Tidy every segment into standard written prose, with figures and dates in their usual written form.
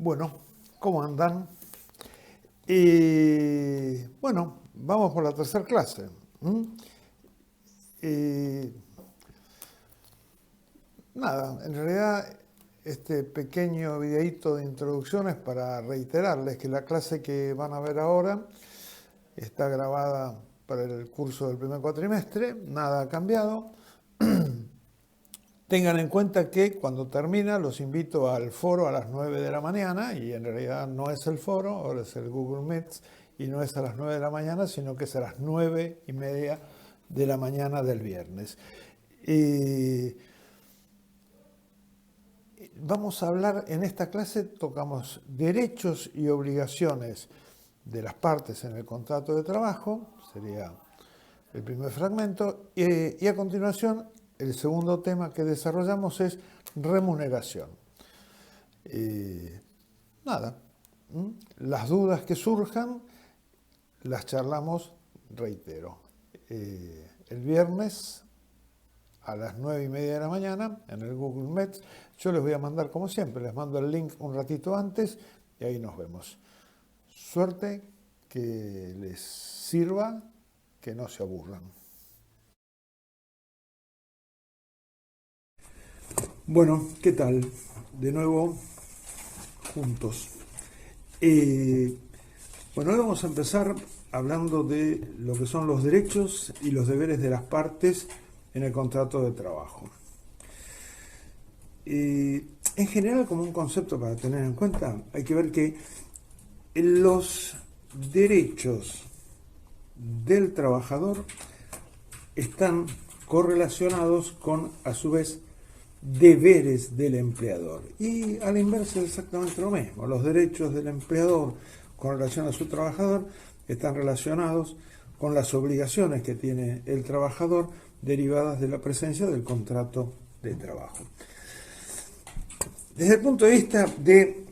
Bueno, ¿cómo andan? Bueno, vamos por la tercera clase. ¿Mm? Y nada, en realidad este pequeño videíto de introducción es para reiterarles que la clase que van a ver ahora está grabada para el curso del primer cuatrimestre, nada ha cambiado. Tengan en cuenta que cuando termina los invito al foro a las 9 de la mañana y en realidad no es el foro, ahora es el Google Meet y no es a las 9 de la mañana, sino que es a las 9:30 de la mañana del viernes. Y vamos a hablar en esta clase, tocamos derechos y obligaciones de las partes en el contrato de trabajo, sería el primer fragmento, y a continuación el segundo tema que desarrollamos es remuneración. Nada, las dudas que surjan las charlamos, reitero, el viernes a las 9:30 de la mañana en el Google Meet. Yo les voy a mandar, como siempre, les mando el link un ratito antes y ahí nos vemos. Suerte, que les sirva, que no se aburran. Bueno, ¿qué tal? De nuevo, juntos. Bueno, hoy vamos a empezar hablando de lo que son los derechos y los deberes de las partes en el contrato de trabajo. En general, como un concepto para tener en cuenta, hay que ver que los derechos del trabajador están correlacionados con, a su vez, deberes del empleador. Y a la inversa es exactamente lo mismo. Los derechos del empleador con relación a su trabajador están relacionados con las obligaciones que tiene el trabajador derivadas de la presencia del contrato de trabajo. Desde el punto de vista de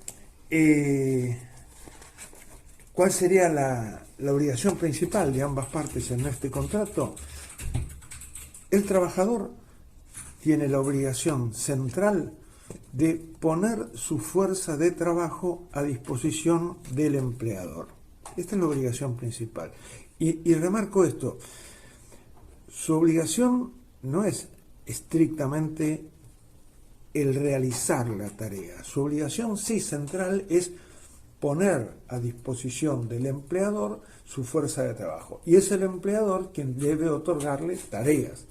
cuál sería la obligación principal de ambas partes en este contrato, el trabajador tiene la obligación central de poner su fuerza de trabajo a disposición del empleador. Esta es la obligación principal. Y remarco esto, su obligación no es estrictamente el realizar la tarea. Su obligación sí central es poner a disposición del empleador su fuerza de trabajo. Y es el empleador quien debe otorgarle tareas.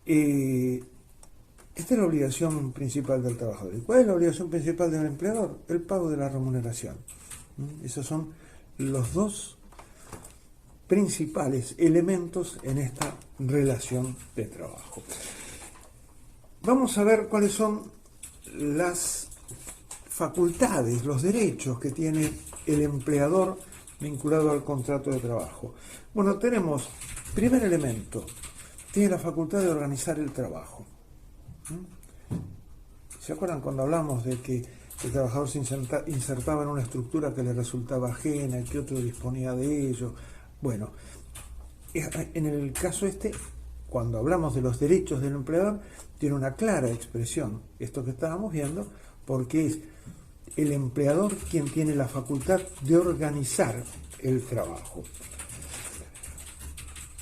Esta es la obligación principal del trabajador. ¿Y cuál es la obligación principal del empleador? El pago de la remuneración. Esos son los dos principales elementos en esta relación de trabajo. Vamos a ver cuáles son las facultades, los derechos que tiene el empleador vinculado al contrato de trabajo. Bueno, tenemos, primer elemento, tiene la facultad de organizar el trabajo. ¿Se acuerdan cuando hablamos de que el trabajador se insertaba en una estructura que le resultaba ajena y que otro disponía de ello? Bueno, en el caso este, cuando hablamos de los derechos del empleador, tiene una clara expresión, esto que estábamos viendo, porque es el empleador quien tiene la facultad de organizar el trabajo.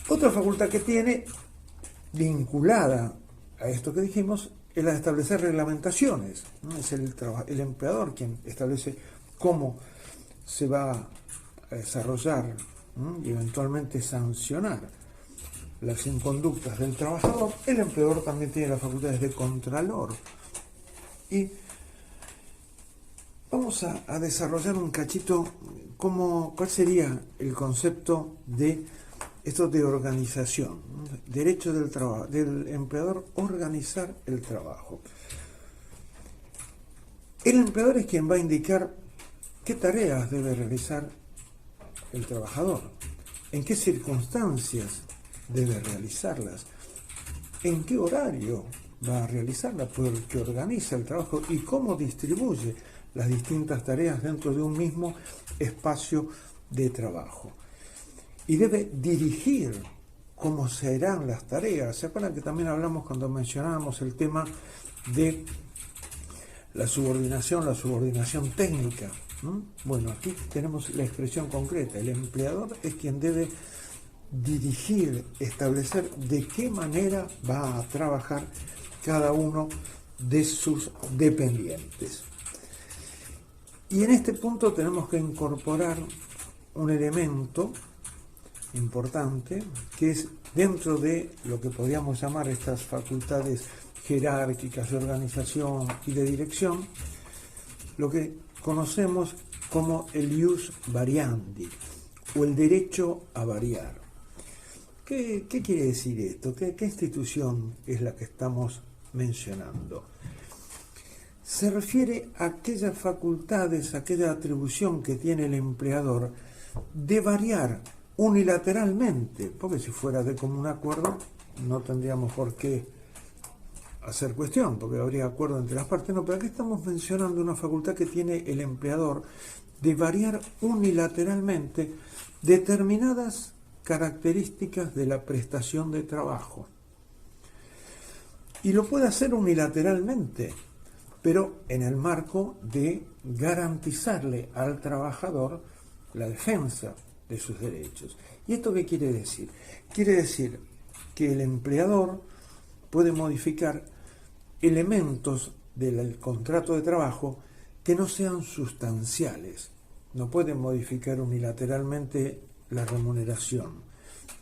Otra facultad que tiene, vinculada a esto que dijimos, es la de establecer reglamentaciones, ¿no? Es el empleador quien establece cómo se va a desarrollar, ¿no? Y eventualmente sancionar las inconductas del trabajador. El empleador también tiene las facultades de contralor. Y vamos a desarrollar un cachito cuál sería el concepto de esto de organización, ¿no? Derecho del empleador organizar el trabajo. El empleador es quien va a indicar qué tareas debe realizar el trabajador, en qué circunstancias debe realizarlas, en qué horario va a realizarlas, porque organiza el trabajo y cómo distribuye las distintas tareas dentro de un mismo espacio de trabajo. Y debe dirigir cómo serán las tareas. ¿Se acuerdan que también hablamos cuando mencionábamos el tema de la subordinación técnica. ¿No? Bueno, aquí tenemos la expresión concreta. El empleador es quien debe dirigir, establecer de qué manera va a trabajar cada uno de sus dependientes. Y en este punto tenemos que incorporar un elemento importante que es dentro de lo que podríamos llamar estas facultades jerárquicas de organización y de dirección, lo que conocemos como el ius variandi o el derecho a variar. ¿Qué quiere decir esto? ¿Qué institución es la que estamos mencionando? Se refiere a aquellas facultades, aquella atribución que tiene el empleador de variar unilateralmente, porque si fuera de común acuerdo no tendríamos por qué hacer cuestión, porque habría acuerdo entre las partes. No, pero aquí estamos mencionando una facultad que tiene el empleador de variar unilateralmente determinadas características de la prestación de trabajo. Y lo puede hacer unilateralmente, pero en el marco de garantizarle al trabajador la defensa de sus derechos. ¿Y esto qué quiere decir? Quiere decir que el empleador puede modificar elementos del contrato de trabajo que no sean sustanciales. No puede modificar unilateralmente la remuneración.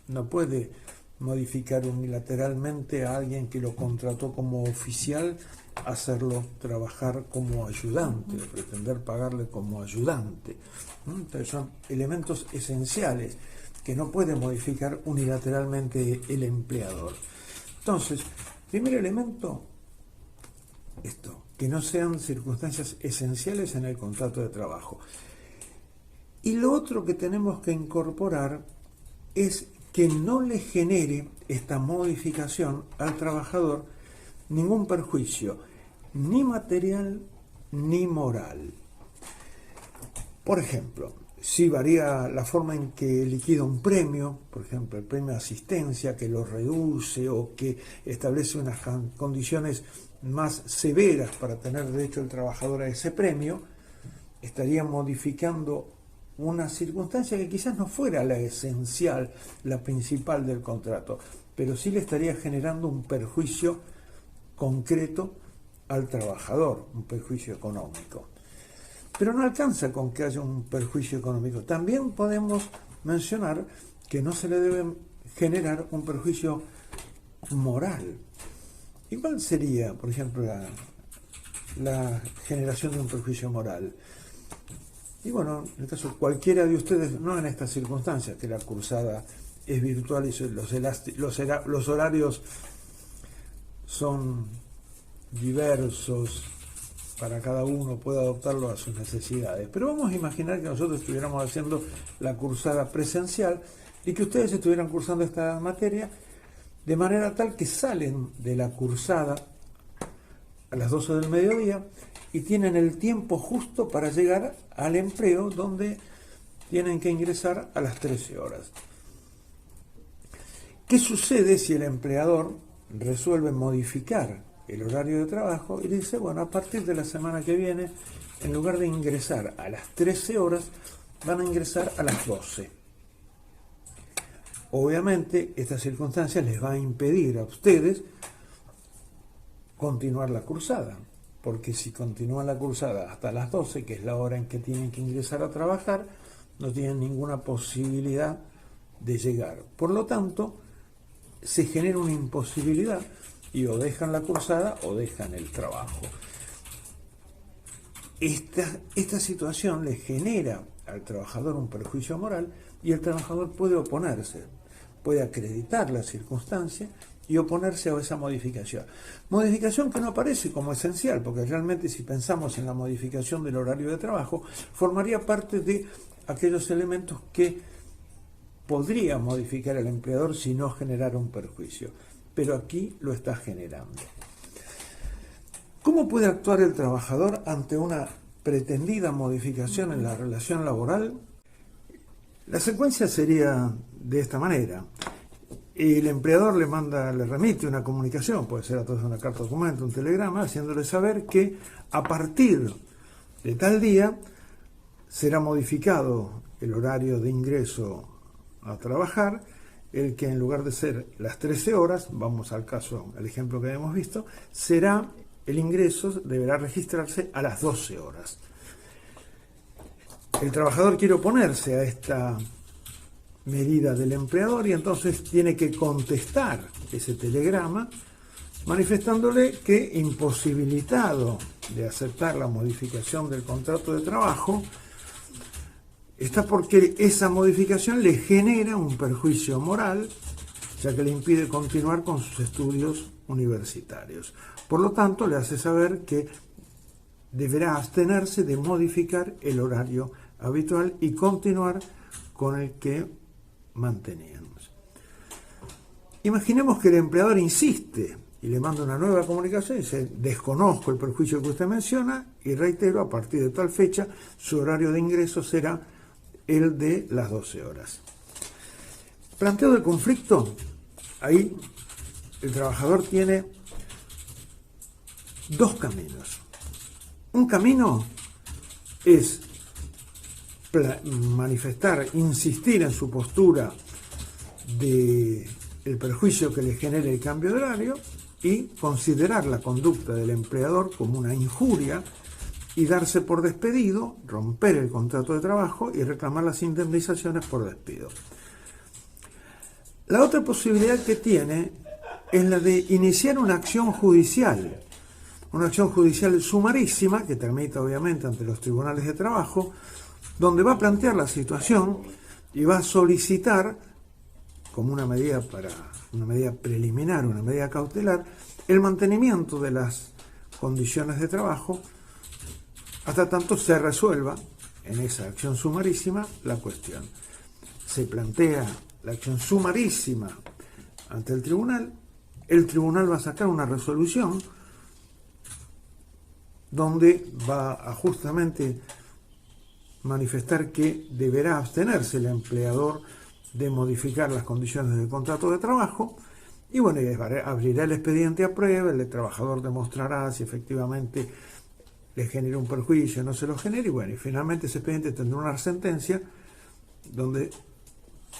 No puede modificar unilateralmente a alguien que lo contrató como oficial, hacerlo trabajar como ayudante, pretender pagarle como ayudante. Entonces son elementos esenciales que no puede modificar unilateralmente el empleador. Entonces, primer elemento, esto, que no sean circunstancias esenciales en el contrato de trabajo. Y lo otro que tenemos que incorporar es que no le genere esta modificación al trabajador ningún perjuicio, ni material ni moral. Por ejemplo, si varía la forma en que liquida un premio, por ejemplo, el premio de asistencia, que lo reduce o que establece unas condiciones más severas para tener derecho el trabajador a ese premio, estaría modificando una circunstancia que quizás no fuera la esencial, la principal del contrato, pero sí le estaría generando un perjuicio concreto al trabajador, un perjuicio económico. Pero no alcanza con que haya un perjuicio económico. También podemos mencionar que no se le debe generar un perjuicio moral. ¿Y cuál sería, por ejemplo, la generación de un perjuicio moral? Y bueno, en el caso cualquiera de ustedes, no en estas circunstancias, que la cursada es virtual y los horarios son diversos, para cada uno puede adoptarlo a sus necesidades. Pero vamos a imaginar que nosotros estuviéramos haciendo la cursada presencial y que ustedes estuvieran cursando esta materia de manera tal que salen de la cursada a las 12 del mediodía y tienen el tiempo justo para llegar al empleo donde tienen que ingresar a las 13 horas. ¿Qué sucede si el empleador resuelve modificar el horario de trabajo y dice, bueno, a partir de la semana que viene, en lugar de ingresar a las 13 horas, van a ingresar a las 12? Obviamente, esta circunstancia les va a impedir a ustedes continuar la cursada, porque si continúan la cursada hasta las 12, que es la hora en que tienen que ingresar a trabajar, no tienen ninguna posibilidad de llegar. Por lo tanto, se genera una imposibilidad y o dejan la cursada o dejan el trabajo. Esta situación le genera al trabajador un perjuicio moral y el trabajador puede oponerse, puede acreditar la circunstancia y oponerse a esa modificación. Modificación que no aparece como esencial, porque realmente si pensamos en la modificación del horario de trabajo, formaría parte de aquellos elementos que podría modificar el empleador si no generara un perjuicio. Pero aquí lo está generando. ¿Cómo puede actuar el trabajador ante una pretendida modificación en la relación laboral? La secuencia sería de esta manera. el empleador le remite una comunicación, puede ser a través de una carta documento, un telegrama, haciéndole saber que a partir de tal día será modificado el horario de ingreso a trabajar, el que en lugar de ser las 13 horas, vamos al caso, al ejemplo que hemos visto, será el ingreso, deberá registrarse a las 12 horas. El trabajador quiere oponerse a esta medida del empleador y entonces tiene que contestar ese telegrama manifestándole que, imposibilitado de aceptar la modificación del contrato de trabajo, está porque esa modificación le genera un perjuicio moral, ya que le impide continuar con sus estudios universitarios. Por lo tanto, le hace saber que deberá abstenerse de modificar el horario habitual y continuar con el que manteníamos. Imaginemos que el empleador insiste y le manda una nueva comunicación y dice: desconozco el perjuicio que usted menciona y reitero, a partir de tal fecha su horario de ingreso será el de las 12 horas. Planteado el conflicto, ahí el trabajador tiene dos caminos. Un camino es manifestar, insistir en su postura de el perjuicio que le genera el cambio de horario y considerar la conducta del empleador como una injuria y darse por despedido, romper el contrato de trabajo y reclamar las indemnizaciones por despido. La otra posibilidad que tiene es la de iniciar una acción judicial sumarísima que tramita obviamente ante los tribunales de trabajo, donde va a plantear la situación y va a solicitar, como una medida preliminar, una medida cautelar, el mantenimiento de las condiciones de trabajo hasta tanto se resuelva en esa acción sumarísima la cuestión. Se plantea la acción sumarísima ante el tribunal va a sacar una resolución donde va a justamente manifestar que deberá abstenerse el empleador de modificar las condiciones del contrato de trabajo y bueno, abrirá el expediente a prueba, el trabajador demostrará si efectivamente le genera un perjuicio o no se lo genera y bueno, y finalmente ese expediente tendrá una sentencia donde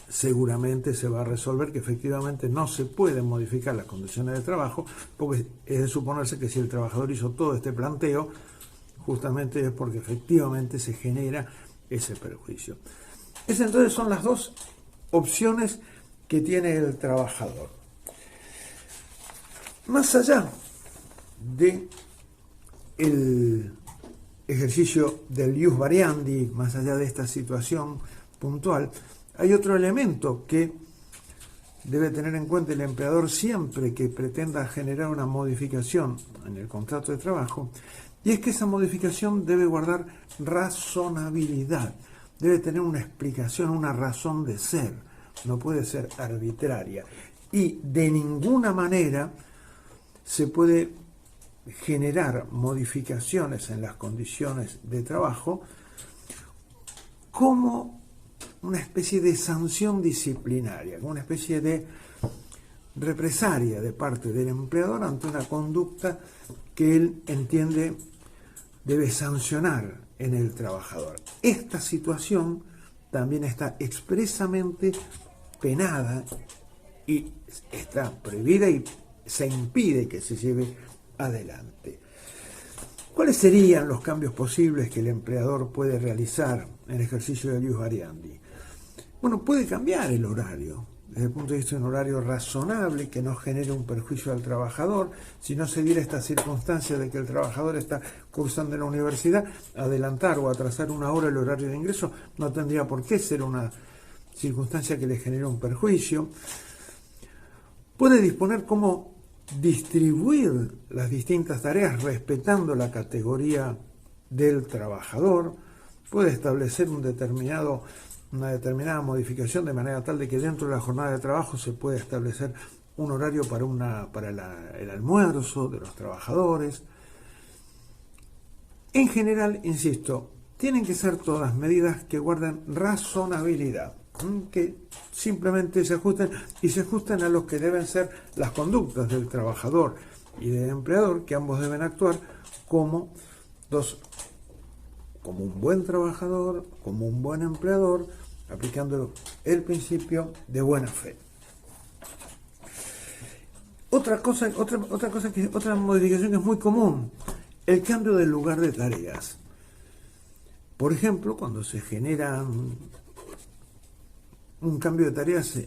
seguramente se va a resolver que efectivamente no se pueden modificar las condiciones de trabajo, porque es de suponerse que si el trabajador hizo todo este planteo, justamente es porque efectivamente se genera ese perjuicio. Esas entonces son las dos opciones que tiene el trabajador. Más allá de el ejercicio del ius variandi, más allá de esta situación puntual, hay otro elemento que debe tener en cuenta el empleador siempre que pretenda generar una modificación en el contrato de trabajo, y es que esa modificación debe guardar razonabilidad, debe tener una explicación, una razón de ser, no puede ser arbitraria, y de ninguna manera se puede generar modificaciones en las condiciones de trabajo como una especie de sanción disciplinaria, como una especie de represalia de parte del empleador ante una conducta que él entiende debe sancionar en el trabajador. Esta situación también está expresamente penada y está prohibida y se impide que se lleve adelante. ¿Cuáles serían los cambios posibles que el empleador puede realizar en el ejercicio del ius variandi? Bueno, puede cambiar el horario, desde el punto de vista de un horario razonable que no genere un perjuicio al trabajador. Si no se diera esta circunstancia de que el trabajador está cursando en la universidad, adelantar o atrasar una hora el horario de ingreso no tendría por qué ser una circunstancia que le genere un perjuicio. Puede disponer cómo distribuir las distintas tareas respetando la categoría del trabajador, puede establecer una determinada modificación de manera tal de que dentro de la jornada de trabajo se puede establecer un horario para el almuerzo de los trabajadores. En general, insisto, tienen que ser todas medidas que guarden razonabilidad. que simplemente se ajusten a lo que deben ser las conductas del trabajador y del empleador, que ambos deben actuar como como un buen trabajador, como un buen empleador, aplicando el principio de buena fe. Otra modificación que es muy común, el cambio del lugar de tareas. Por ejemplo, cuando se genera un cambio de tareas,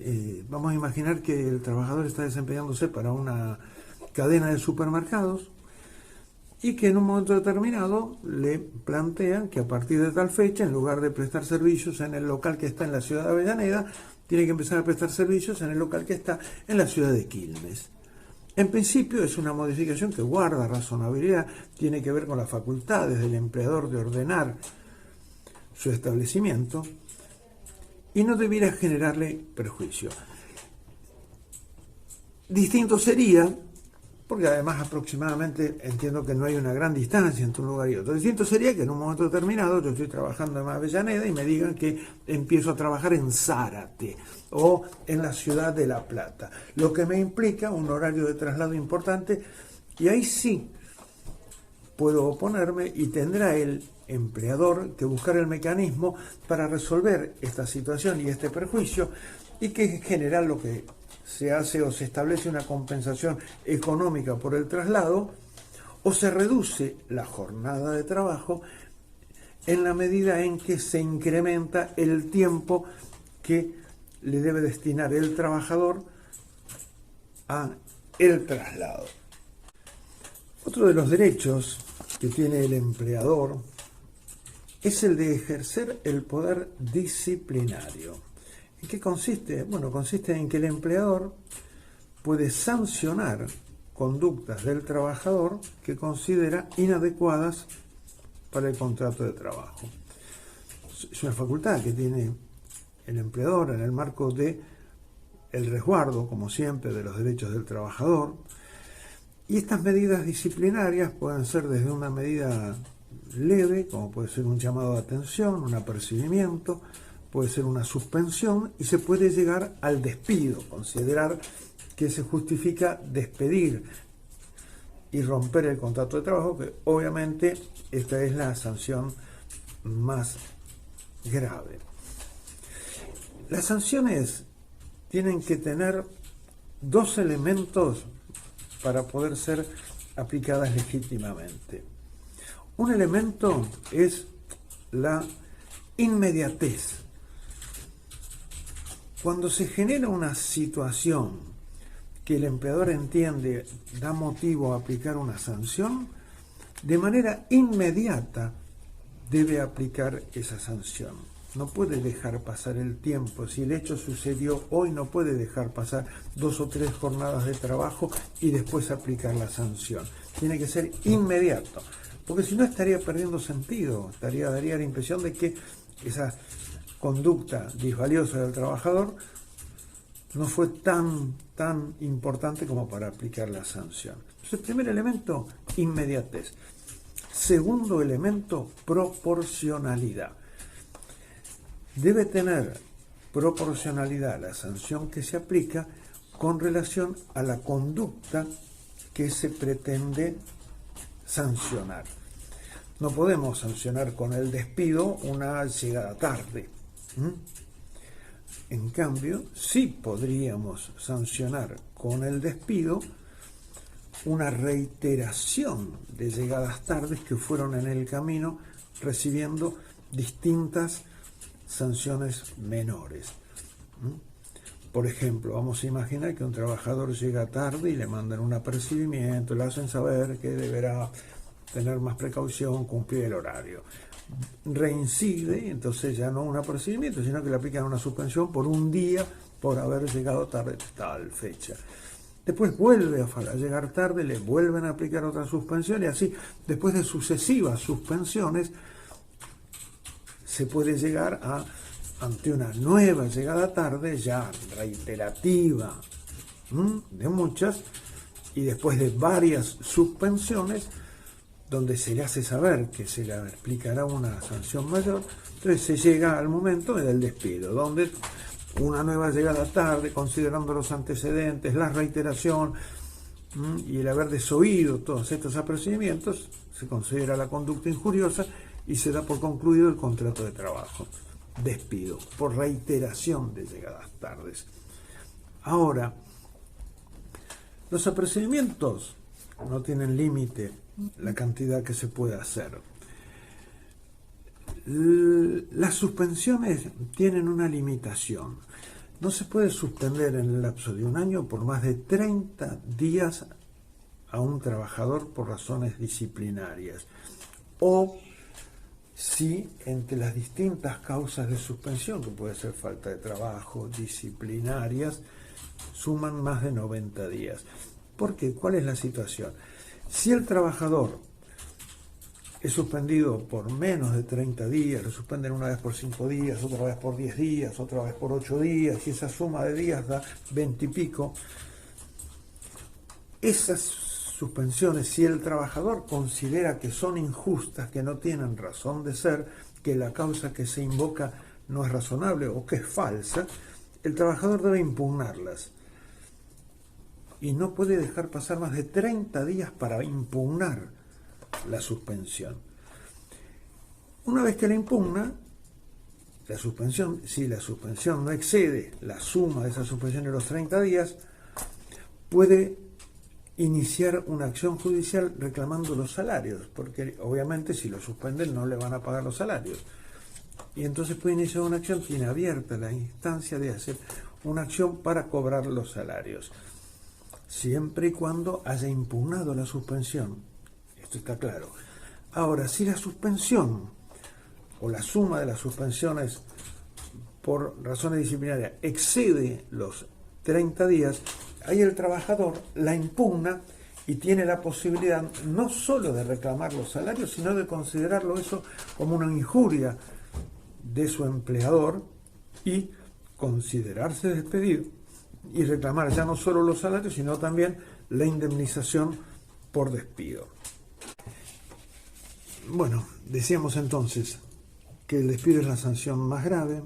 vamos a imaginar que el trabajador está desempeñándose para una cadena de supermercados y que en un momento determinado le plantean que a partir de tal fecha, en lugar de prestar servicios en el local que está en la ciudad de Avellaneda, tiene que empezar a prestar servicios en el local que está en la ciudad de Quilmes. En principio es una modificación que guarda razonabilidad, tiene que ver con las facultades del empleador de ordenar su establecimiento y no debiera generarle perjuicio. Distinto sería, porque además aproximadamente entiendo que no hay una gran distancia entre un lugar y otro. Distinto sería que en un momento determinado yo estoy trabajando en Avellaneda y me digan que empiezo a trabajar en Zárate o en la ciudad de La Plata, lo que me implica un horario de traslado importante, y ahí sí puedo oponerme y tendrá el empleador que buscar el mecanismo para resolver esta situación y este perjuicio, y que en general lo que se hace o se establece una compensación económica por el traslado, o se reduce la jornada de trabajo en la medida en que se incrementa el tiempo que le debe destinar el trabajador a el traslado. Otro de los derechos que tiene el empleador es el de ejercer el poder disciplinario. ¿En qué consiste? Bueno, consiste en que el empleador puede sancionar conductas del trabajador que considera inadecuadas para el contrato de trabajo. Es una facultad que tiene el empleador en el marco de el resguardo, como siempre, de los derechos del trabajador. Y estas medidas disciplinarias pueden ser desde una medida leve, como puede ser un llamado de atención, un apercibimiento, puede ser una suspensión, y se puede llegar al despido, considerar que se justifica despedir y romper el contrato de trabajo, que obviamente esta es la sanción más grave. Las sanciones tienen que tener dos elementos para poder ser aplicadas legítimamente. Un elemento es la inmediatez. Cuando se genera una situación que el empleador entiende da motivo a aplicar una sanción, de manera inmediata debe aplicar esa sanción. No puede dejar pasar el tiempo. Si el hecho sucedió hoy, no puede dejar pasar 2 o 3 jornadas de trabajo y después aplicar la sanción. Tiene que ser inmediato, porque si no estaría perdiendo sentido, daría la impresión de que esa conducta disvaliosa del trabajador no fue tan importante como para aplicar la sanción. Entonces, primer elemento, inmediatez. Segundo elemento, proporcionalidad. Debe tener proporcionalidad la sanción que se aplica con relación a la conducta que se pretende sancionar. No podemos sancionar con el despido una llegada tarde. En cambio, sí podríamos sancionar con el despido una reiteración de llegadas tardes que fueron en el camino recibiendo distintas sanciones menores. Por ejemplo, vamos a imaginar que un trabajador llega tarde y le mandan un apercibimiento, le hacen saber que deberá tener más precaución, cumplir el horario. Reincide, entonces ya no un apercibimiento, sino que le aplican una suspensión por un día por haber llegado tarde tal fecha. Después vuelve a llegar tarde, le vuelven a aplicar otra suspensión, y así, después de sucesivas suspensiones, se puede llegar a, ante una nueva llegada tarde, ya reiterativa, de muchas, y después de varias suspensiones, donde se le hace saber que se le aplicará una sanción mayor. Entonces se llega al momento del despido, donde una nueva llegada tarde, considerando los antecedentes, la reiteración y el haber desoído todos estos apercibimientos, se considera la conducta injuriosa y se da por concluido el contrato de trabajo. Despido por reiteración de llegadas tardes. Ahora, los apercibimientos no tienen límite la cantidad que se puede hacer. Las suspensiones tienen una limitación. No se puede suspender en el lapso de un año por más de 30 días a un trabajador por razones disciplinarias, o si entre las distintas causas de suspensión, que puede ser falta de trabajo, disciplinarias, suman más de 90 días. ¿Por qué? ¿Cuál es la situación? Si el trabajador es suspendido por menos de 30 días, lo suspenden una vez por 5 días, otra vez por 10 días, otra vez por 8 días, y esa suma de días da 20 y pico, esas suspensiones, si el trabajador considera que son injustas, que no tienen razón de ser, que la causa que se invoca no es razonable o que es falsa, el trabajador debe impugnarlas. Y no puede dejar pasar más de 30 días para impugnar la suspensión. Una vez que la impugna, la suspensión, si la suspensión no excede la suma de esa suspensión en los 30 días, puede iniciar una acción judicial reclamando los salarios, porque obviamente si lo suspenden no le van a pagar los salarios. Y entonces puede iniciar una acción, tiene abierta la instancia de hacer una acción para cobrar los salarios, siempre y cuando haya impugnado la suspensión. Esto está claro. Ahora, si la suspensión o la suma de las suspensiones por razones disciplinarias excede los 30 días, ahí el trabajador la impugna y tiene la posibilidad no solo de reclamar los salarios, sino de considerarlo eso como una injuria de su empleador y considerarse despedido y reclamar ya no solo los salarios, sino también la indemnización por despido. Bueno, decíamos entonces que el despido es la sanción más grave,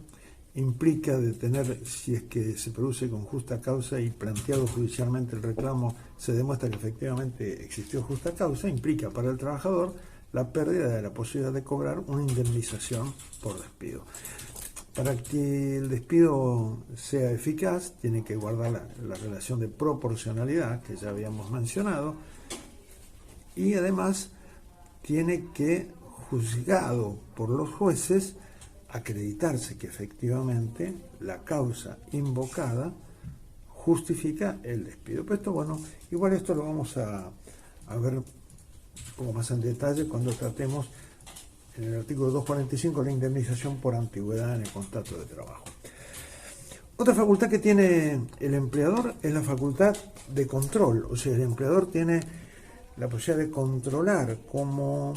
implica detener, si es que se produce con justa causa y planteado judicialmente el reclamo, se demuestra que efectivamente existió justa causa, implica para el trabajador la pérdida de la posibilidad de cobrar una indemnización por despido. Para que el despido sea eficaz, tiene que guardar la relación de proporcionalidad que ya habíamos mencionado, y además tiene que, juzgado por los jueces, acreditarse que efectivamente la causa invocada justifica el despido. Pero esto, bueno, igual esto lo vamos a ver un poco más en detalle cuando tratemos en el artículo 245 la indemnización por antigüedad en el contrato de trabajo. Otra facultad que tiene el empleador es la facultad de control, o sea, el empleador tiene la posibilidad de controlar cómo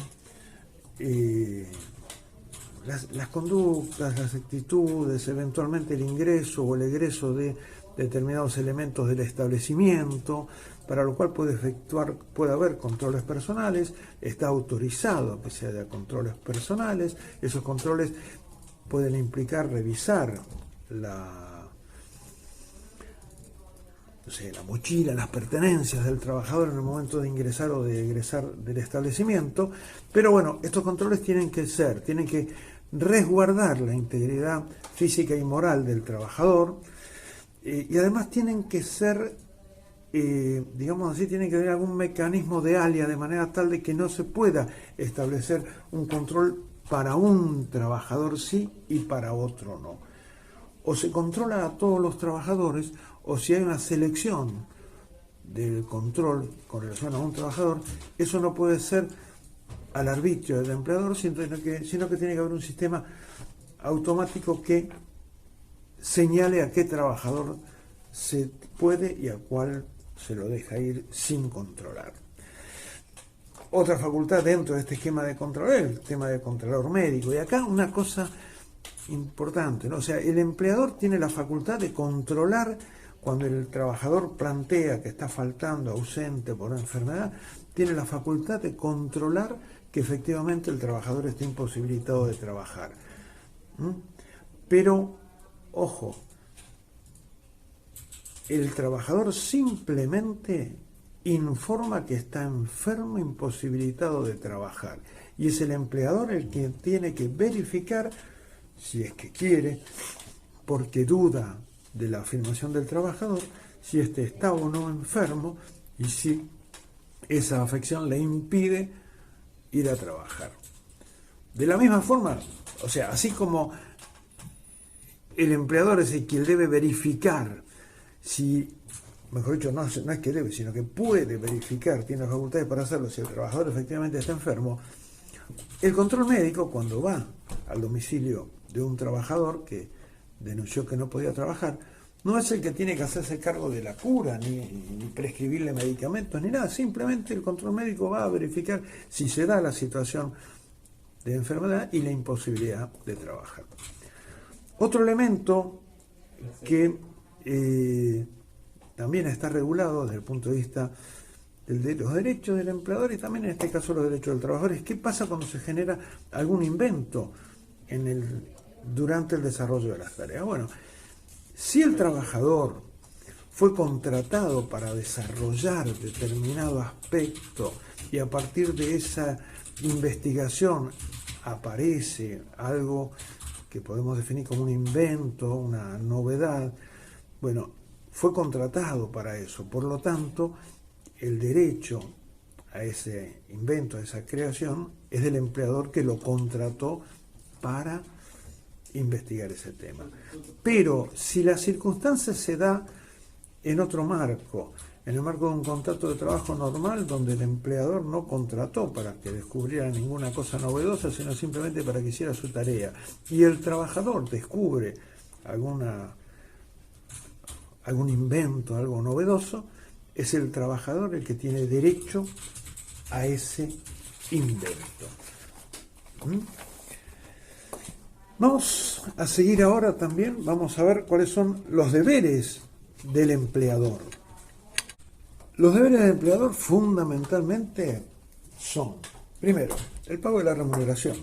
las conductas, las actitudes, eventualmente el ingreso o el egreso de determinados elementos del establecimiento, para lo cual puede haber controles personales, está autorizado a que se haya controles personales. Esos controles pueden implicar revisar la mochila, las pertenencias del trabajador en el momento de ingresar o de egresar del establecimiento, pero bueno, estos controles tienen que resguardar la integridad física y moral del trabajador, y además tienen que ser, digamos así, tienen que tener algún mecanismo de alia, de manera tal de que no se pueda establecer un control para un trabajador sí y para otro no. O se controla a todos los trabajadores, o si hay una selección del control con relación a un trabajador, eso no puede ser al arbitrio del empleador, sino que tiene que haber un sistema automático que señale a qué trabajador se puede y a cuál se lo deja ir sin controlar. Otra facultad dentro de este esquema de control es el tema de controlador médico. Y acá una cosa importante, ¿no? O sea, el empleador tiene la facultad de controlar cuando el trabajador plantea que está faltando, ausente por enfermedad, tiene la facultad de controlar que efectivamente el trabajador esté imposibilitado de trabajar. Pero, ojo, el trabajador simplemente informa que está enfermo, imposibilitado de trabajar. Y es el empleador el que tiene que verificar, si es que quiere, porque duda de la afirmación del trabajador, si éste está o no enfermo y si esa afección le impide ir a trabajar. De la misma forma, o sea, así como el empleador es el quien debe verificar si, mejor dicho, no es que debe, sino que puede verificar, tiene las facultades para hacerlo, si el trabajador efectivamente está enfermo, el control médico, cuando va al domicilio de un trabajador que denunció que no podía trabajar, no es el que tiene que hacerse cargo de la cura, ni prescribirle medicamentos, ni nada. Simplemente el control médico va a verificar si se da la situación de enfermedad y la imposibilidad de trabajar. Otro elemento que también está regulado desde el punto de vista de los derechos del empleador y también en este caso los derechos del trabajador es qué pasa cuando se genera algún invento durante el desarrollo de las tareas. Bueno, si el trabajador fue contratado para desarrollar determinado aspecto y a partir de esa investigación aparece algo que podemos definir como un invento, una novedad, bueno, fue contratado para eso. Por lo tanto, el derecho a ese invento, a esa creación, es del empleador que lo contrató para investigar ese tema. Pero si la circunstancia se da en otro marco, en el marco de un contrato de trabajo normal donde el empleador no contrató para que descubriera ninguna cosa novedosa, sino simplemente para que hiciera su tarea, y el trabajador descubre algún invento, algo novedoso, es el trabajador el que tiene derecho a ese invento. Vamos a seguir ahora también, vamos a ver cuáles son los deberes del empleador. Los deberes del empleador fundamentalmente son, primero, el pago de la remuneración.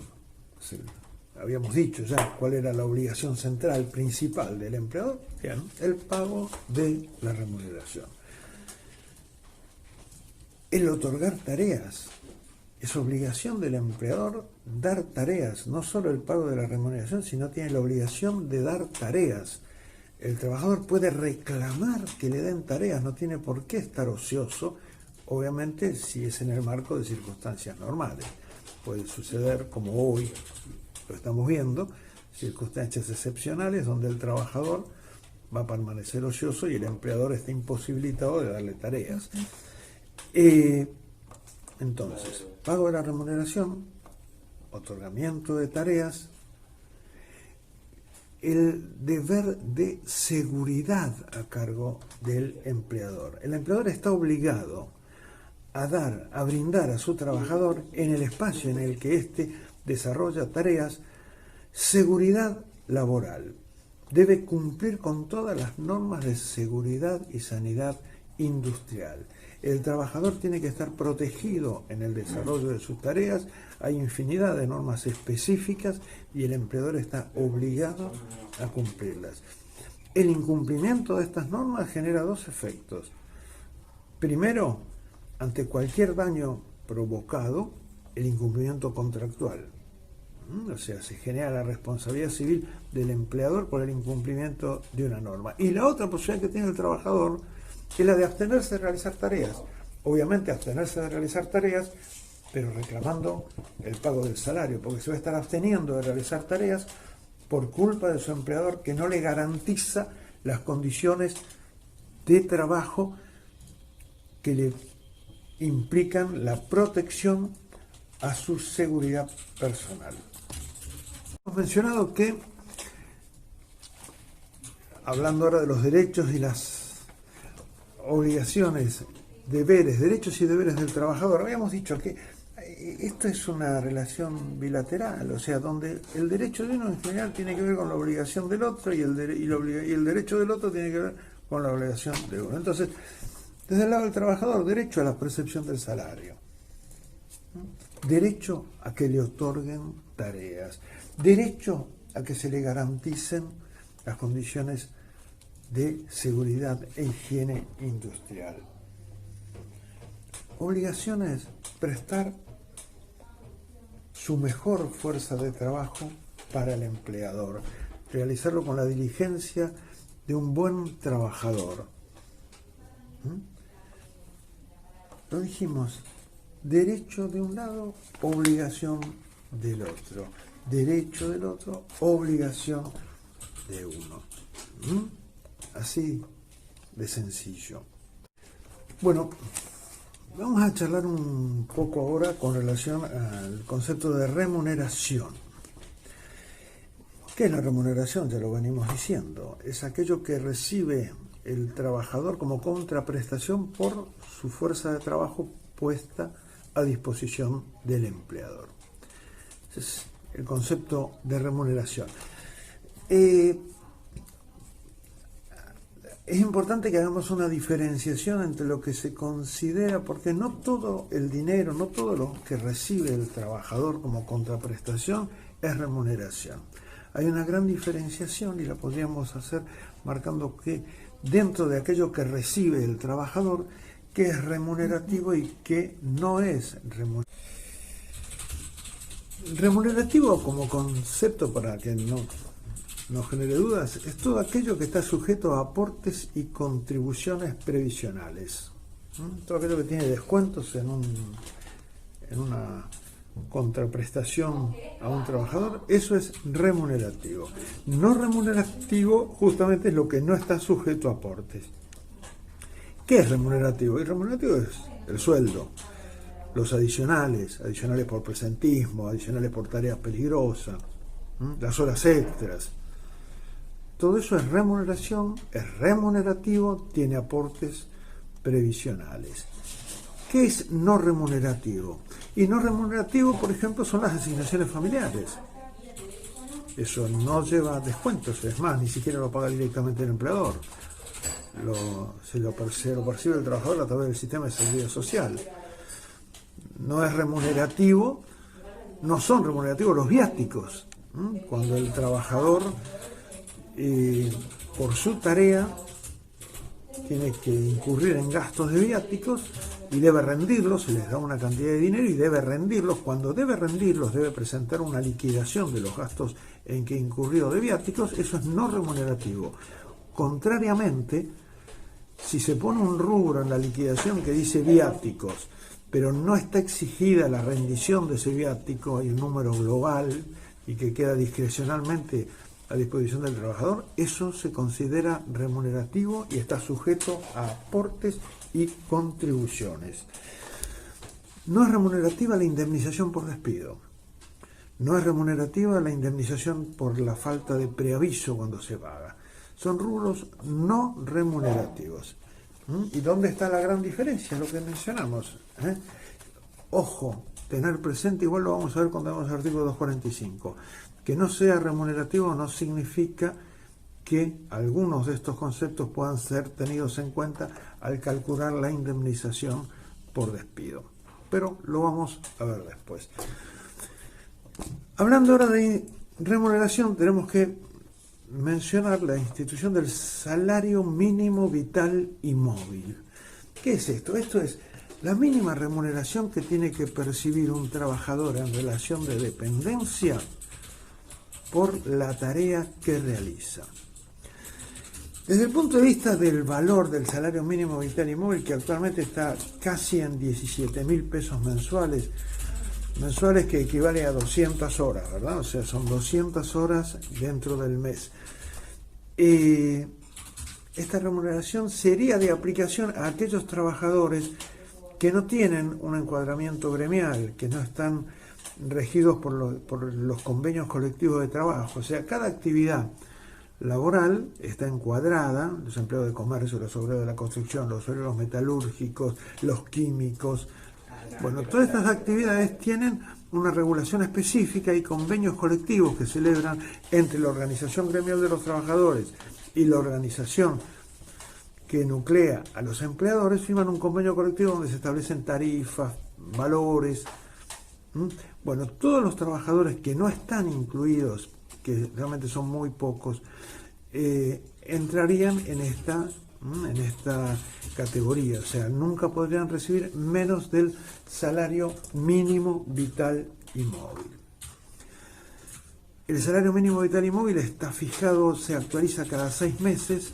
Habíamos dicho ya cuál era la obligación central, principal del empleador, bien, el pago de la remuneración. El otorgar tareas. Es obligación del empleador dar tareas, no solo el pago de la remuneración, sino tiene la obligación de dar tareas. El trabajador puede reclamar que le den tareas, no tiene por qué estar ocioso, obviamente si es en el marco de circunstancias normales. Puede suceder, como hoy lo estamos viendo, circunstancias excepcionales donde el trabajador va a permanecer ocioso y el empleador está imposibilitado de darle tareas. Entonces, pago de la remuneración, otorgamiento de tareas, el deber de seguridad a cargo del empleador. El empleador está obligado a brindar a su trabajador en el espacio en el que éste desarrolla tareas, seguridad laboral. Debe cumplir con todas las normas de seguridad y sanidad industrial. El trabajador tiene que estar protegido en el desarrollo de sus tareas. Hay infinidad de normas específicas y el empleador está obligado a cumplirlas. El incumplimiento de estas normas genera dos efectos. Primero, ante cualquier daño provocado, el incumplimiento contractual. O sea, se genera la responsabilidad civil del empleador por el incumplimiento de una norma. Y la otra posibilidad que tiene el trabajador es la de abstenerse de realizar tareas. Obviamente abstenerse de realizar tareas, pero reclamando el pago del salario, porque se va a estar absteniendo de realizar tareas por culpa de su empleador que no le garantiza las condiciones de trabajo que le implican la protección a su seguridad personal. Hemos mencionado que, hablando ahora de los derechos y las obligaciones, derechos y deberes del trabajador, habíamos dicho que esto es una relación bilateral, o sea, donde el derecho de uno en general tiene que ver con la obligación del otro y el derecho del otro tiene que ver con la obligación de uno. Entonces, desde el lado del trabajador, derecho a la percepción del salario, derecho a que le otorguen tareas, derecho a que se le garanticen las condiciones de seguridad e higiene industrial. Obligaciones, prestar su mejor fuerza de trabajo para el empleador, realizarlo con la diligencia de un buen trabajador. Lo dijimos, derecho de un lado, obligación del otro. Derecho del otro, obligación de uno. Así de sencillo. Bueno, vamos a charlar un poco ahora con relación al concepto de remuneración. ¿Qué es la remuneración? Ya lo venimos diciendo. Es aquello que recibe el trabajador como contraprestación por su fuerza de trabajo puesta a disposición del empleador. Ese es el concepto de remuneración. Es importante que hagamos una diferenciación entre lo que se considera, porque no todo el dinero, no todo lo que recibe el trabajador como contraprestación es remuneración. Hay una gran diferenciación y la podríamos hacer marcando que dentro de aquello que recibe el trabajador, que es remunerativo y que no es remunerativo. Remunerativo como concepto, para que no genere dudas, es todo aquello que está sujeto a aportes y contribuciones previsionales. Todo aquello que tiene descuentos en una contraprestación a un trabajador, eso es remunerativo. No remunerativo justamente es lo que no está sujeto a aportes. ¿Qué es remunerativo? Y remunerativo es el sueldo, los adicionales por presentismo, adicionales por tareas peligrosas, las horas extras. Todo eso es remuneración, es remunerativo, tiene aportes previsionales. ¿Qué es no remunerativo? Y no remunerativo, por ejemplo, son las asignaciones familiares. Eso no lleva descuentos, es más, ni siquiera lo paga directamente el empleador. Se lo percibe el trabajador a través del sistema de seguridad social. No es remunerativo, no son remunerativos los viáticos. Cuando el trabajador, por su tarea, tiene que incurrir en gastos de viáticos y debe rendirlos, se les da una cantidad de dinero y debe rendirlos. Cuando debe rendirlos, debe presentar una liquidación de los gastos en que incurrió de viáticos. Eso es no remunerativo. Contrariamente, si se pone un rubro en la liquidación que dice viáticos, pero no está exigida la rendición de ese viático, hay un número global y que queda discrecionalmente a disposición del trabajador, eso se considera remunerativo y está sujeto a aportes y contribuciones. No es remunerativa la indemnización por despido. No es remunerativa la indemnización por la falta de preaviso cuando se paga. Son rubros no remunerativos. ¿Y dónde está la gran diferencia? Lo que mencionamos. Ojo, tener presente, igual lo vamos a ver cuando vemos el artículo 245. Que no sea remunerativo no significa que algunos de estos conceptos puedan ser tenidos en cuenta al calcular la indemnización por despido. Pero lo vamos a ver después. Hablando ahora de remuneración, tenemos que mencionar la institución del salario mínimo vital y móvil. ¿Qué es esto? Esto es la mínima remuneración que tiene que percibir un trabajador en relación de dependencia por la tarea que realiza. Desde el punto de vista del valor del salario mínimo vital y móvil, que actualmente está casi en 17.000 pesos mensuales que equivale a 200 horas, ¿verdad? O sea, son 200 horas dentro del mes. Esta remuneración sería de aplicación a aquellos trabajadores que no tienen un encuadramiento gremial, que no están regidos por los convenios colectivos de trabajo. O sea, cada actividad laboral está encuadrada, los empleados de comercio, los obreros de la construcción, los obreros metalúrgicos, los químicos. Bueno, todas estas actividades tienen una regulación específica y convenios colectivos que celebran entre la organización gremial de los trabajadores y la organización que nuclea a los empleadores, firman un convenio colectivo donde se establecen tarifas, valores. Bueno, todos los trabajadores que no están incluidos, que realmente son muy pocos, entrarían en esta categoría, o sea, nunca podrían recibir menos del salario mínimo vital y móvil. El salario mínimo vital y móvil está fijado, se actualiza cada 6 meses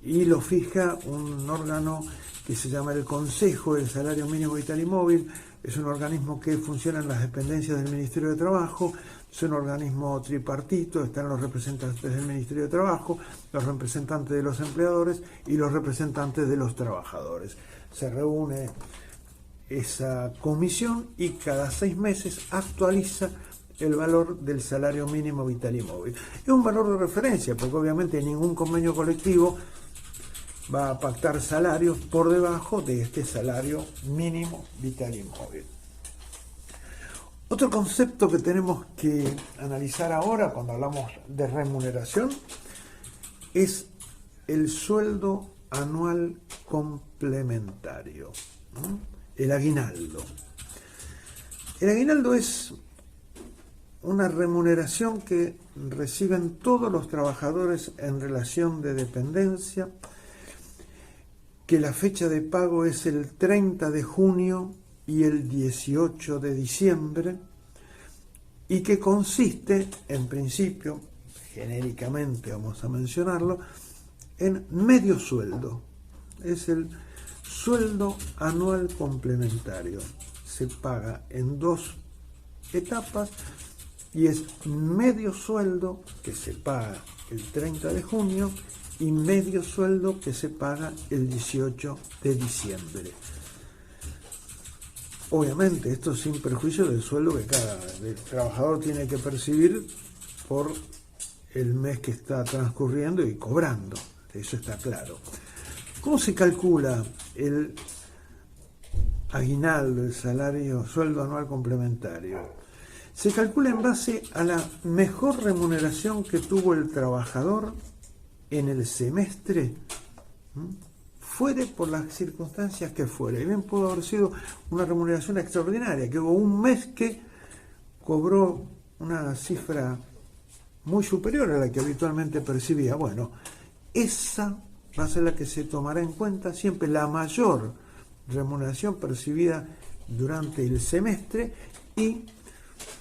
y lo fija un órgano que se llama el Consejo del Salario Mínimo Vital y Móvil. Es un organismo que funciona en las dependencias del Ministerio de Trabajo, es un organismo tripartito, están los representantes del Ministerio de Trabajo, los representantes de los empleadores y los representantes de los trabajadores. Se reúne esa comisión y cada 6 meses actualiza el valor del salario mínimo vital y móvil. Es un valor de referencia, porque obviamente ningún convenio colectivo va a pactar salarios por debajo de este salario mínimo vital y móvil. Otro concepto que tenemos que analizar ahora cuando hablamos de remuneración es el sueldo anual complementario, ¿no? El aguinaldo. El aguinaldo es una remuneración que reciben todos los trabajadores en relación de dependencia, que la fecha de pago es el 30 de junio y el 18 de diciembre, y que consiste, en principio, genéricamente vamos a mencionarlo, en medio sueldo. Es el sueldo anual complementario. Se paga en 2 etapas y es medio sueldo que se paga el 30 de junio y medio sueldo que se paga el 18 de diciembre. Obviamente, esto sin perjuicio del sueldo que cada trabajador tiene que percibir por el mes que está transcurriendo y cobrando. Eso está claro. ¿Cómo se calcula el aguinaldo, el salario, sueldo anual complementario? Se calcula en base a la mejor remuneración que tuvo el trabajador en el semestre, fuere por las circunstancias que fuere. Y bien pudo haber sido una remuneración extraordinaria, que hubo un mes que cobró una cifra muy superior a la que habitualmente percibía. Bueno, esa va a ser la que se tomará en cuenta siempre, la mayor remuneración percibida durante el semestre, y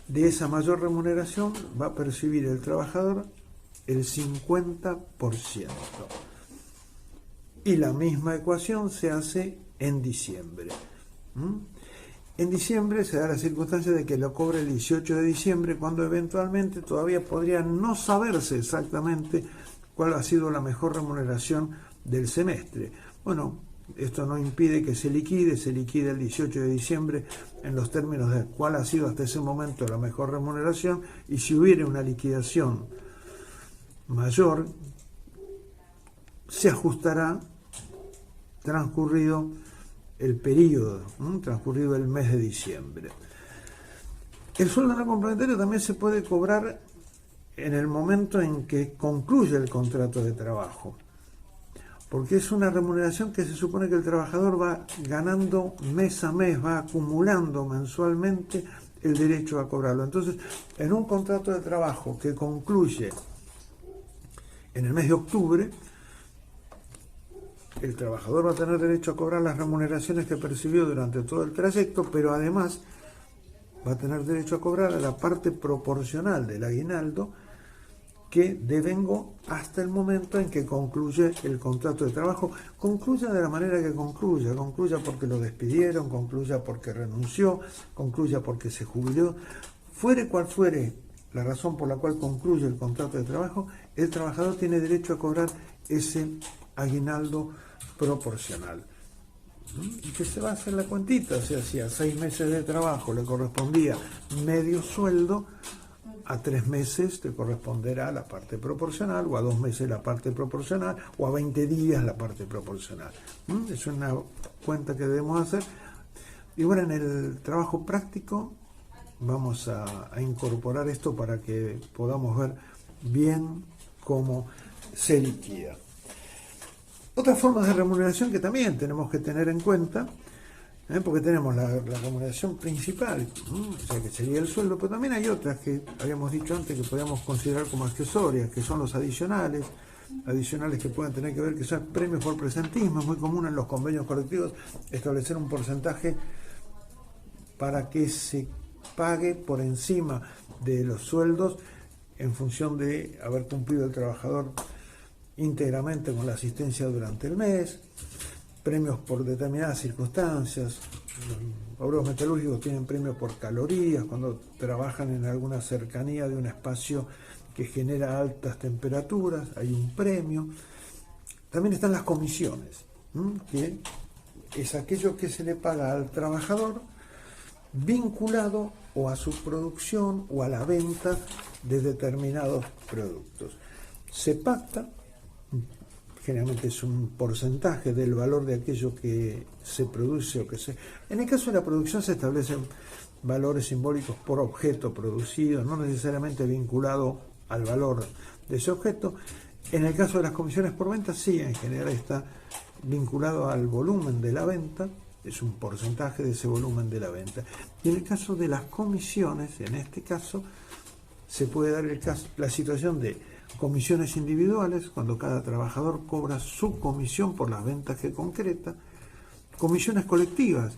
de esa mayor remuneración va a percibir el trabajador el 50%. Y la misma ecuación se hace en diciembre. En diciembre se da la circunstancia de que lo cobre el 18 de diciembre, cuando eventualmente todavía podría no saberse exactamente cuál ha sido la mejor remuneración del semestre. Bueno, esto no impide que se liquide el 18 de diciembre en los términos de cuál ha sido hasta ese momento la mejor remuneración, y si hubiera una liquidación mayor, se ajustará transcurrido el periodo, transcurrido el mes de diciembre. El sueldo anual complementario también se puede cobrar en el momento en que concluye el contrato de trabajo, porque es una remuneración que se supone que el trabajador va ganando mes a mes, va acumulando mensualmente el derecho a cobrarlo. Entonces, en un contrato de trabajo que concluye en el mes de octubre, el trabajador va a tener derecho a cobrar las remuneraciones que percibió durante todo el trayecto, pero además va a tener derecho a cobrar a la parte proporcional del aguinaldo que devengó hasta el momento en que concluye el contrato de trabajo. Concluya de la manera que concluya porque lo despidieron, concluya porque renunció, concluya porque se jubiló, fuere cual fuere la razón por la cual concluye el contrato de trabajo, el trabajador tiene derecho a cobrar ese aguinaldo proporcional. Y que se va a hacer la cuentita, o sea, si a 6 meses de trabajo le correspondía medio sueldo, a 3 meses te corresponderá la parte proporcional, o a 2 meses la parte proporcional, o a 20 días la parte proporcional. Es una cuenta que debemos hacer. Y bueno, en el trabajo práctico vamos a incorporar esto para que podamos ver bien cómo se liquida. Otras formas de remuneración que también tenemos que tener en cuenta, porque tenemos la remuneración principal, o sea que sería el sueldo, pero también hay otras que habíamos dicho antes que podríamos considerar como accesorias, que son los adicionales que pueden tener que ver que son premios por presentismo. Es muy común en los convenios colectivos establecer un porcentaje para que se pague por encima de los sueldos en función de haber cumplido el trabajador íntegramente con la asistencia durante el mes, premios por determinadas circunstancias. Los obreros metalúrgicos tienen premios por calorías cuando trabajan en alguna cercanía de un espacio que genera altas temperaturas, hay un premio. También están las comisiones, que es aquello que se le paga al trabajador vinculado o a su producción o a la venta de determinados productos. Se pacta, generalmente es un porcentaje del valor de aquello que se produce o que se... En el caso de la producción se establecen valores simbólicos por objeto producido, no necesariamente vinculado al valor de ese objeto. En el caso de las comisiones por venta, sí, en general está vinculado al volumen de la venta, es un porcentaje de ese volumen de la venta. Y en el caso de las comisiones, en este caso, se puede dar la situación de comisiones individuales, cuando cada trabajador cobra su comisión por las ventas que concreta, comisiones colectivas,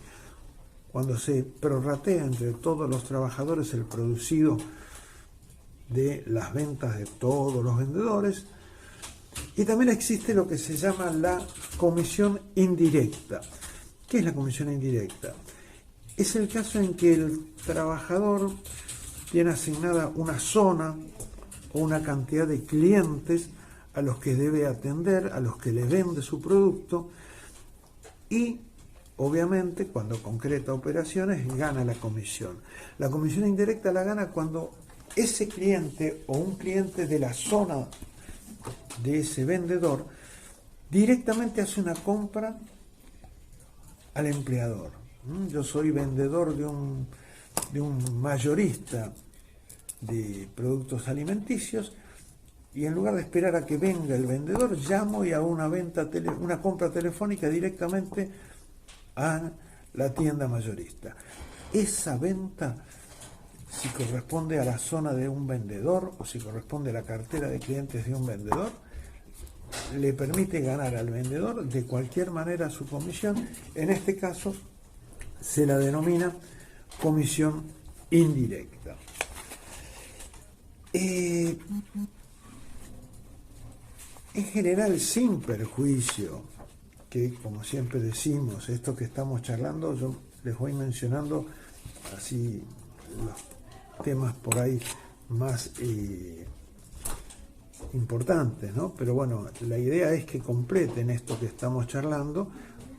cuando se prorratea entre todos los trabajadores el producido de las ventas de todos los vendedores, y también existe lo que se llama la comisión indirecta. ¿Qué es la comisión indirecta? Es el caso en que el trabajador tiene asignada una zona o una cantidad de clientes a los que debe atender, a los que le vende su producto, y obviamente cuando concreta operaciones gana la comisión. La comisión indirecta la gana cuando ese cliente o un cliente de la zona de ese vendedor directamente hace una compra al empleador. Yo soy vendedor de un mayorista de productos alimenticios y en lugar de esperar a que venga el vendedor, llamo y hago una compra telefónica directamente a la tienda mayorista. Esa venta, si corresponde a la zona de un vendedor o si corresponde a la cartera de clientes de un vendedor, le permite ganar al vendedor de cualquier manera su comisión. En este caso se la denomina comisión indirecta. En general, sin perjuicio, que como siempre decimos, esto que estamos charlando, yo les voy mencionando así los temas por ahí más importantes, ¿no? Pero bueno, la idea es que completen esto que estamos charlando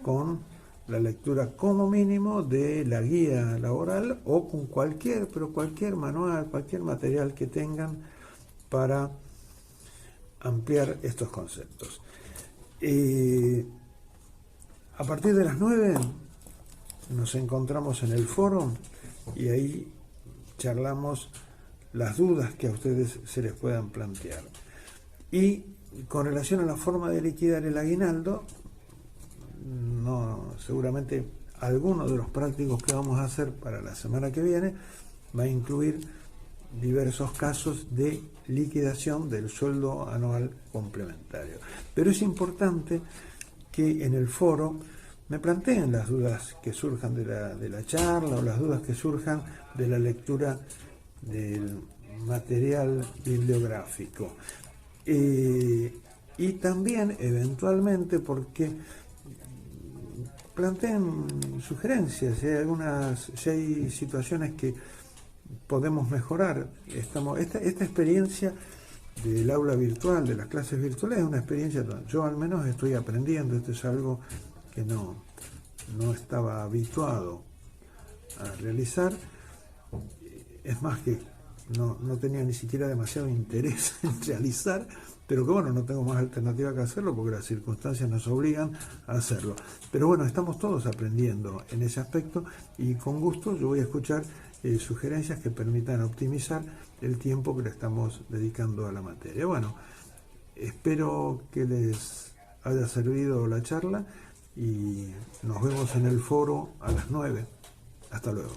con la lectura como mínimo de la guía laboral o con cualquier manual, cualquier material que tengan para ampliar estos conceptos. A partir de las 9 nos encontramos en el foro y ahí charlamos las dudas que a ustedes se les puedan plantear. Y con relación a la forma de liquidar el aguinaldo, seguramente alguno de los prácticos que vamos a hacer para la semana que viene va a incluir diversos casos de liquidación del sueldo anual complementario. Pero es importante que en el foro me planteen las dudas que surjan de la charla o las dudas que surjan de la lectura del material bibliográfico. Y también eventualmente porque planteen sugerencias, si hay situaciones que podemos mejorar. Esta experiencia del aula virtual, de las clases virtuales, es una experiencia donde yo al menos estoy aprendiendo. Esto es algo que no estaba habituado a realizar. Es más que no tenía ni siquiera demasiado interés en realizar, pero que bueno, no tengo más alternativa que hacerlo porque las circunstancias nos obligan a hacerlo. Pero bueno, estamos todos aprendiendo en ese aspecto y con gusto yo voy a escuchar sugerencias que permitan optimizar el tiempo que le estamos dedicando a la materia. Bueno, espero que les haya servido la charla y nos vemos en el foro a las 9. Hasta luego.